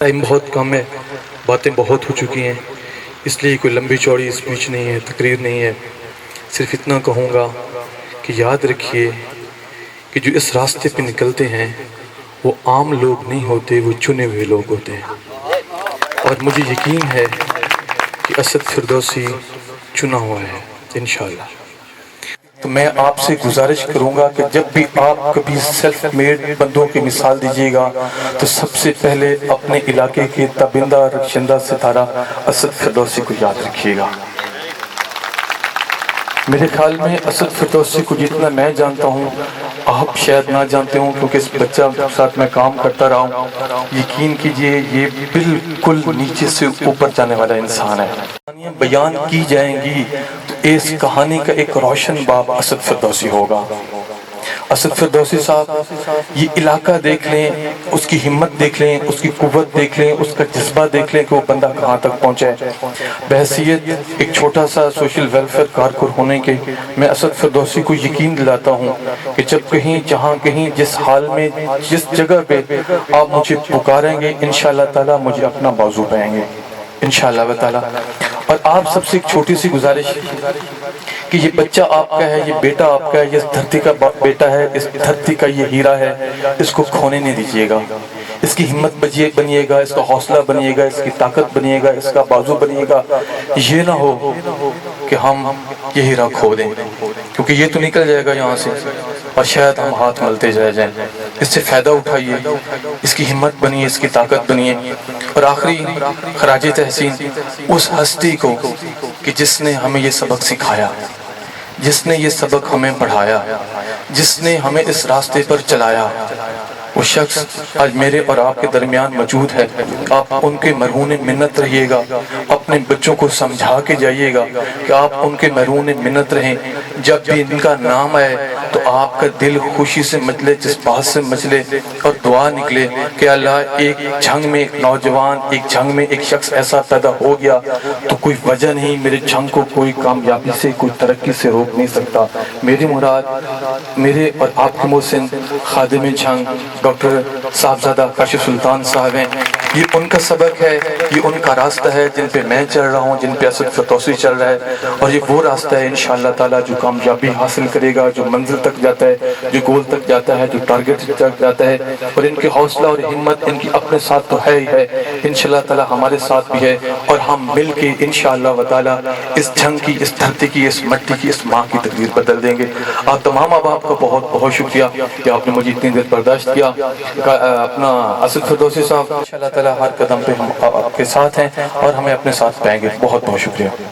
Time بہت کم ہے، باتیں بہت ہو چکی ہیں، اس لیے کوئی لمبی چوڑی اسپیچ نہیں ہے، تقریر نہیں ہے۔ صرف اتنا کہوں گا کہ یاد رکھیے کہ جو اس راستے پہ نکلتے ہیں وہ عام لوگ نہیں ہوتے، وہ چنے ہوئے لوگ ہوتے ہیں۔ اور مجھے یقین ہے کہ اسد فردوسی چنا ہوا ہے انشاءاللہ۔ تو میں آپ سے گزارش کروں گا کہ جب بھی آپ کبھی سیلف میڈ بندوں کی مثال دیجیے گا تو سب سے پہلے اپنے علاقے کے تابندہ رخشندہ ستارہ اسد فردوسی کو یاد رکھیے گا۔ میرے خیال میں اسد فردوسی کو جتنا میں جانتا ہوں آپ شاید نہ جانتے ہوں، کیونکہ اس بچہ کے ساتھ میں کام کرتا رہا ہوں۔ یقین کیجئے یہ بالکل نیچے سے اوپر جانے والا انسان ہے۔ بیان کی جائیں گی تو اس کہانی کا ایک روشن باب اسد فردوسی ہوگا۔ اسد فردوسی صاحب یہ علاقہ دیکھ لیں، اس کی ہمت دیکھ لیں، اس کی قوت دیکھ لیں، اس کا جذبہ دیکھ لیں کہ وہ بندہ کہاں تک پہنچا ہے۔ بحیثیت ایک چھوٹا سا سوشل ویلفیئر کارکن ہونے کے میں اسد فردوسی کو یقین دلاتا ہوں کہ جب کہیں جہاں کہیں جس حال میں جس جگہ پہ آپ مجھے پکاریں گے انشاءاللہ تعالی مجھے اپنا بازو پائیں گے انشاءاللہ تعالی۔ اور آپ سب سے ایک چھوٹی سی گزارش کہ یہ بچہ آپ کا ہے، یہ بیٹا آپ کا ہے، یہ اس دھرتی کا بیٹا ہے، اس دھرتی کا یہ ہیرا ہے، اس کو کھونے نہیں دیجیے گا۔ اس کی ہمت بنیے گا، اس کا حوصلہ بنیے گا، اس کی طاقت بنیے گا، اس کا بازو بنیے گا۔ یہ نہ ہو کہ ہم یہ ہیرا کھو دیں، کیونکہ یہ تو نکل جائے گا یہاں سے اور شاید ہم ہاتھ ملتے جائیں۔ اس سے فائدہ اٹھائیے، اس کی ہمت بنیے، اس کی طاقت بنیے۔ اور آخری خراج تحسین اس ہستی کو کہ جس نے ہمیں یہ سبق سکھایا، جس نے یہ سبق ہمیں پڑھایا، جس نے ہمیں اس راستے پر چلایا، وہ شخص آج میرے اور آپ کے درمیان موجود ہے۔ آپ ان کے مرہون منت رہیے گا، اپنے بچوں کو سمجھا کے جائیے گا کہ آپ ان کے مرہون منت رہیں۔ جب بھی ان کا نام آئے تو آپ کا دل خوشی سے مچلے، جذبات سے مچلے اور دعا نکلے کہ اللہ ایک جنگ میں ایک نوجوان، ایک جنگ میں ایک شخص ایسا پیدا ہو گیا تو کوئی وجہ نہیں، میرے جنگ کو کوئی کامیابی سے کوئی ترقی سے روک نہیں سکتا۔ میری مراد میرے اور آپ کے محسن خادم جنگ ڈاکٹر صاحبزادہ کاشف سلطان صاحب ہیں۔ یہ ان کا سبق ہے، یہ ان کا راستہ ہے جن پہ میں چل رہا ہوں، جن پہ اسد فردوسی چل رہا ہے، اور یہ وہ راستہ ہے انشاءاللہ تعالیٰ جو کامیابی حاصل کرے گا، جو منزل تک جاتا ہے، جو گول تک جاتا ہے، جو ٹارگٹ تک جاتا ہے۔ اور ان کے حوصلہ اور ہمت ان کی اپنے ساتھ تو ہے ہی ہے، انشاءاللہ تعالیٰ ہمارے ساتھ بھی ہے، اور ہم مل کے انشاءاللہ تعالیٰ اس جنگ کی، اس دھرتی کی، اس مٹی کی، اس ماں کی تقدیر بدل دیں گے۔ آپ تمام احباب کا بہت بہت شکریہ کہ آپ نے مجھے اتنی دیر برداشت کیا۔ اپنا اسد فردوسی صاحب انشاءاللہ تعالیٰ ہر قدم پہ ہم آپ کے ساتھ ہیں اور ہمیں اپنے ساتھ پائیں گے۔ بہت بہت شکریہ۔